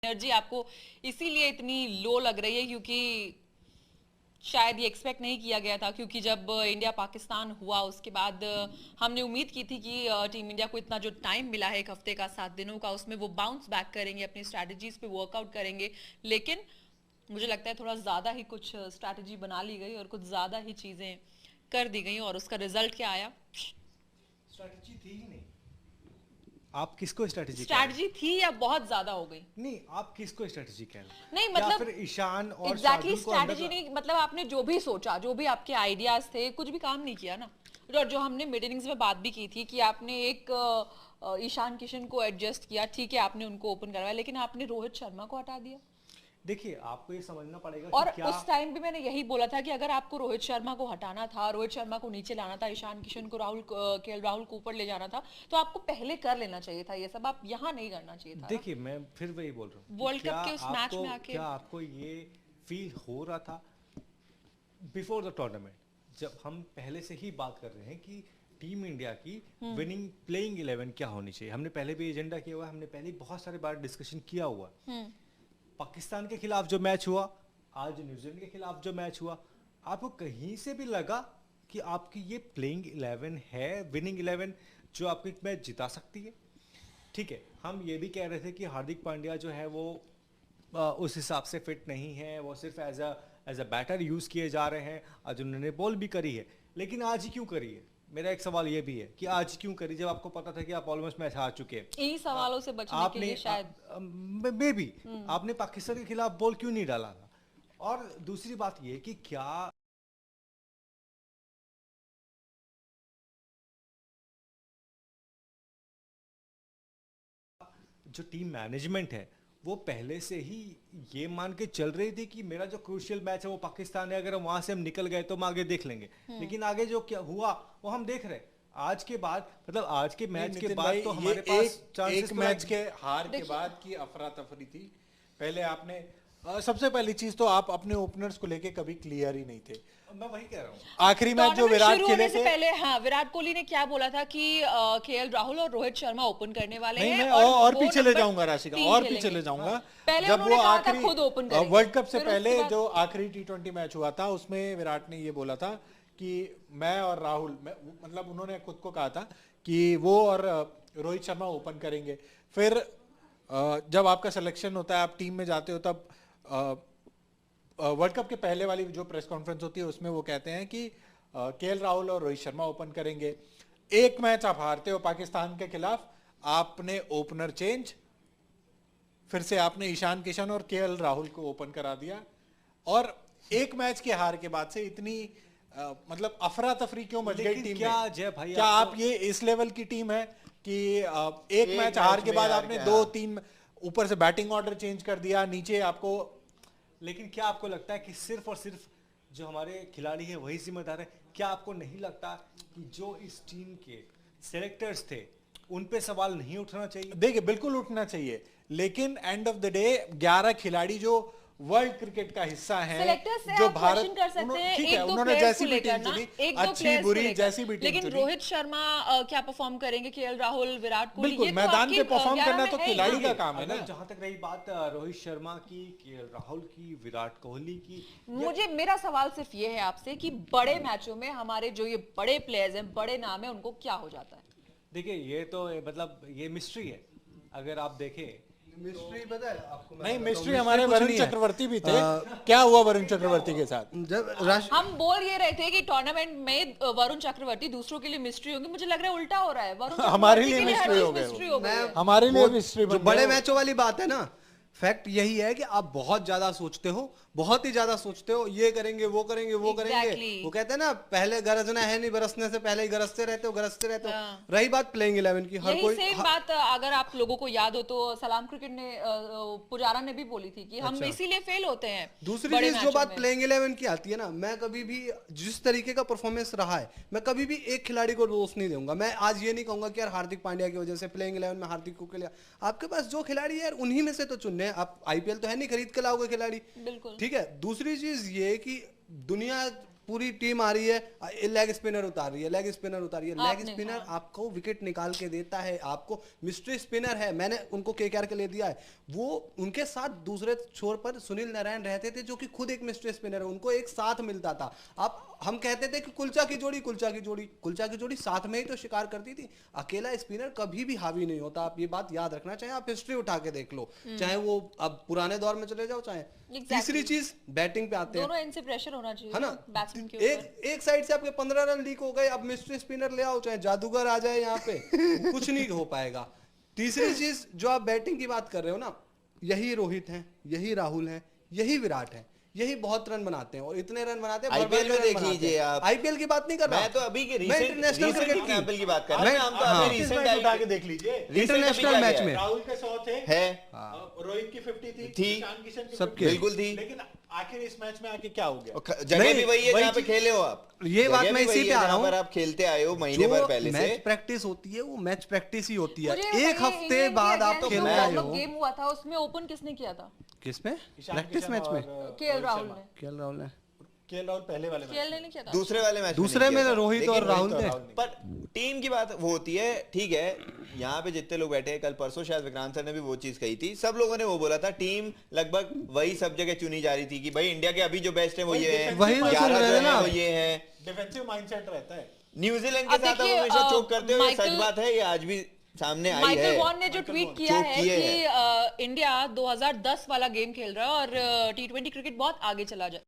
Energy आपको इसीलिए इतनी लो लग रही है क्योंकि शायद ये एक्सपेक्ट नहीं किया गया था, क्योंकि जब इंडिया पाकिस्तान हुआ उसके बाद हमने उम्मीद की थी कि टीम इंडिया को इतना जो टाइम मिला है 1 हफ्ते का, 7 दिनों का, उसमें वो बाउंस बैक करेंगे, अपनी स्ट्रैटेजीज पे वर्कआउट करेंगे। लेकिन मुझे लगता है थोड़ा ज़्यादा ही कुछ स्ट्रैटेजी बना ली गई और कुछ ज़्यादा ही चीज़ें कर दी गई और उसका रिजल्ट क्या आया? स्ट्रैटेजी थी ही नहीं। आप किसको स्ट्रैटेजी थी या बहुत ज्यादा हो गई? नहीं, आप किसको स्ट्रैटेजी कह रहे हैं? नहीं मतलब फिर ईशान और एग्जैक्टली शार्दुल को स्ट्रैटेजी नहीं, मतलब आपने जो भी सोचा, जो भी आपके आइडियाज थे, कुछ भी काम नहीं किया ना। और जो हमने मिड इनिंग्स में बात भी की थी कि आपने एक ईशान किशन को एडजस्ट किया, ठीक है आपने उनको ओपन करवाया, लेकिन आपने रोहित शर्मा को हटा दिया। देखिए, आपको ये समझना पड़ेगा और कि क्या उस टाइम भी मैंने यही बोला था कि अगर आपको रोहित शर्मा को हटाना था, रोहित शर्मा को नीचे लाना था, ईशान किशन को केएल राहुल को ऊपर ले जाना था, तो आपको पहले कर लेना चाहिए था ये सब, आप यहाँ नहीं करना चाहिए था। देखिए, मैं फिर वही बोल रहा हूँ, वर्ल्ड कप के उस मैच में आके क्या आपको ये फील हो रहा था बिफोर द टूर्नामेंट, जब हम पहले से ही बात कर रहे हैं कि टीम इंडिया की विनिंग प्लेइंग 11 क्या होनी चाहिए? हमने पहले भी एजेंडा किया हुआ है, हमने पहले बहुत सारे बार डिस्कशन किया हुआ। पाकिस्तान के खिलाफ जो मैच हुआ, आज न्यूजीलैंड के खिलाफ जो मैच हुआ, आपको कहीं से भी लगा कि आपकी ये प्लेइंग 11 है, विनिंग 11 जो आपको एक मैच जिता सकती है? ठीक है, हम ये भी कह रहे थे कि हार्दिक पांड्या जो है वो उस हिसाब से फिट नहीं है, वो सिर्फ एज अ बैटर यूज किए जा रहे हैं। आज उन्होंने बॉल भी करी है, लेकिन आज ही क्यों करी है? मेरा एक सवाल ये भी है कि आज क्यों करी, जब आपको पता था कि आप ऑलमोस्ट मैच हार चुके हैं। इन्हीं सवालों से बचने के लिए शायद मे बी आपने पाकिस्तान के खिलाफ बॉल क्यों नहीं डाला था? और दूसरी बात ये कि क्या जो टीम मैनेजमेंट है वो पहले से ही ये मान के चल रही थी कि मेरा जो क्रूशियल मैच है वो पाकिस्तान है, अगर वहां से हम निकल गए तो हम आगे देख लेंगे। लेकिन आगे जो क्या हुआ वो हम देख रहे हैं। आज के बाद, मतलब आज के मैच के बाद तो हमारे पास एक मैच के हार के बाद की अफरा तफरी थी। पहले आपने सबसे पहली चीज तो आप अपने ओपनर्स को लेके कभी क्लियर ही नहीं थे। मैं वही कह रहा हूँ, आखिरी मैच जो विराट खेले थे पहले, हाँ, विराट कोहली ने क्या बोला था कि केएल राहुल और रोहित शर्मा ओपन करने वाले हैं। मैं और पीछे ले जाऊंगा राशिका, और पीछे ले जाऊंगा। जब वो आखिरी खुद ओपन करेंगे, वर्ल्ड कप से पहले जो आखिरी T20 मैच हुआ था उसमें विराट ने ये बोला था कि मैं और राहुल, मतलब उन्होंने खुद को कहा था कि वो और रोहित शर्मा ओपन करेंगे। फिर जब आपका सिलेक्शन होता है, आप टीम में जाते हो, तब वर्ल्ड कप के पहले वाली जो प्रेस कॉन्फ्रेंस होती है उसमें वो कहते हैं कि केएल राहुल और रोहित शर्मा ओपन करेंगे। एक मैच आप हारते हो पाकिस्तान के खिलाफ, आपने ओपनर चेंज, फिर से आपने ईशान किशन और केएल राहुल को ओपन करा दिया। और एक मैच के हार के बाद से इतनी मतलब अफरा तफरी क्यों मच गई टीम में? जय भाई, क्या आप ये इस लेवल की टीम है कि एक मैच हार के बाद आपने 2-3 ऊपर से बैटिंग ऑर्डर चेंज कर दिया, नीचे आपको? लेकिन क्या आपको लगता है कि सिर्फ और सिर्फ जो हमारे खिलाड़ी है वही जिम्मेदार है? क्या आपको नहीं लगता कि जो इस टीम के सेलेक्टर्स थे उन पे सवाल नहीं उठना चाहिए? देखिए, बिल्कुल उठना चाहिए, लेकिन एंड ऑफ द डे 11 खिलाड़ी जो वर्ल्ड क्रिकेट का हिस्सा हैं, जो भारत कर सकते हैं, ठीक है, उन्होंने जैसी भी टीम चुनी, अच्छी बुरी जैसी भी टीम लेकिन चुनी, रोहित शर्मा क्या परफॉर्म करेंगे, केएल राहुल, विराट कोहली, बिल्कुल मैदान पे परफॉर्म करना तो खिलाड़ी का काम है ना। जहां तक रही बात रोहित शर्मा की, केएल राहुल की, विराट कोहली की, मुझे मेरा सवाल सिर्फ ये है आपसे कि बड़े मैचों में हमारे जो ये बड़े प्लेयर्स हैं, बड़े नाम है, उनको क्या हो जाता है? देखिए, ये तो मतलब ये मिस्ट्री है। अगर आप देखें, मिस्ट्री पता है आपको? नहीं, मिस्ट्री हमारे वरुण चक्रवर्ती भी थे। क्या हुआ वरुण चक्रवर्ती के साथ? जब हम बोल ये रहे थे कि टूर्नामेंट में वरुण चक्रवर्ती दूसरों के लिए मिस्ट्री होंगे, मुझे लग रहा है उल्टा हो रहा है। वरुण हमारे लिए मिस्ट्री हो गए, हमारे लिए मिस्ट्री। जो बड़े मैचों वाली बात है ना, फैक्ट यही है कि आप बहुत ज्यादा सोचते हो, बहुत ही ज्यादा सोचते हो, ये करेंगे वो करेंगे वो करेंगे। वो कहते हैं ना, पहले गरजना है नहीं, बरसने से पहले ही गरजते रहते हो। रही बात प्लेइंग 11 की, हर कोई सेम बात अगर आप लोगों को याद हो तो सलाम क्रिकेट ने, पुजारा ने भी बोली थी कि हम इसीलिए फेल होते हैं। दूसरी चीज जो बात प्लेइंग 11 की आती है ना, मैं कभी भी जिस तरीके का परफॉर्मेंस रहा है, मैं कभी भी एक खिलाड़ी को दोष नहीं दूंगा। मैं आज ये नहीं कहूंगा कि यार हार्दिक पांड्या की वजह से प्लेइंग 11 में हार्दिक को लिया। आपके पास जो खिलाड़ी है यार, उन्हीं में से तो चुनने। आप आईपीएल तो है नहीं खरीद के लाओगे खिलाड़ी, बिल्कुल ठीक है। दूसरी चीज ये कि दुनिया पूरी टीम आ रही है, लेग स्पिनर उतार रही है, लेग स्पिनर उतार रही है, लेग आपने, स्पिनर हाँ। आपको विकेट निकाल के देता है, आपको मिस्ट्री स्पिनर है, मैंने उनको केकेआर के लिए दिया है, वो उनके साथ दूसरे छोर पर सुनील नारायण रहते थे जो कि खुद एक मिस्ट्री स्पिनर है, उनको एक साथ मिलता था। आप हम कहते थे कि कुलचा की जोड़ी, कुलचा की जोड़ी, कुलचा की जोड़ी साथ में ही तो शिकार करती थी, अकेला स्पिनर कभी भी हावी नहीं होता, आप ये बात याद रखना, चाहे आप हिस्ट्री उठा के देख लो, चाहे वो अब पुराने दौर में चले जाओ, चाहे तीसरी चीज बैटिंग पे आते हैं, दोनों एंड से प्रेशर होना चाहिए है ना, बैट्समैन के ऊपर। एक साइड से आपके 15 रन लीक हो गए, अब मिस्ट्री स्पिनर ले आओ, चाहे जादूगर आ जाए यहाँ पे कुछ नहीं हो पाएगा। तीसरी चीज जो आप बैटिंग की बात कर रहे हो ना, यही रोहित हैं, यही राहुल हैं, यही विराट हैं, यही बहुत रन बनाते हैं और इतने रन बनाते हैं। आईपीएल में देख लीजिए आप, आईपीएल की बात नहीं कर रहा, मैं तो अभी के मैं इंटरनेशनल क्रिकेट एग्जांपल की बात कर मैं- रहा हूं। हम तो हाँ। अभी रिसेंट मैच उठा के देख लीजिए, इंटरनेशनल मैच में राहुल के 100 थे, है रोहित की 50 थी, थी, ईशान किशन की सबके। 50 बिल्कुल थी। लेकिन आखिर इस मैच में आके क्या हो गया? और जगह नहीं, भी वही है वही जहाँ पे चीज- खेले हो आप, ये बात जगह मैं भी इसी वही पे है आ रहा जहाँ हूँ, पर आप खेलते आए हो महीने भर पहले से। मैच प्रैक्टिस होती है वो मैच प्रैक्टिस ही होती है, मुझे एक बताइए, हफ्ते इंग्लैंड बाद के आप against खेलने जो आए हम लोग हो। गेम हुआ था उसमें ओपन किसने किया था? किसमें? ईशान प्रैक्टिस किशन मैच में और केएल राहुल ने। केएल राहुल ने, केएल राहुल पहले वाले केएल ने नहीं किया था। दूसरे वाले मैच दूसरे में रोहित और राहुल थे। पर टीम की बात वो होती है, ठीक है, यहाँ पे जितने लोग बैठे हैं, कल परसों शायद विक्रांत सर ने भी वो चीज कही थी, सब लोगों ने वो बोला था, टीम लगभग वही सब जगह चुनी जा रही थी कि भाई इंडिया के अभी जो बेस्ट है वो ये है, वही तो चल 11 रहे जो थे ना। है वो ये है। डिफेंसिव माइंडसेट रहता है। न्यूजीलैंड के अब साथ आप देखिए, हमेशा चोक करते हो, ये सच माइकल- बात है, ये आज भी सामने आई माइकल है। वॉन ने जो ट्वीट किया जो है किए कि इंडिया 2010 वाला गेम खेल रहा है और T20 क्रिकेट बहुत आगे चला जा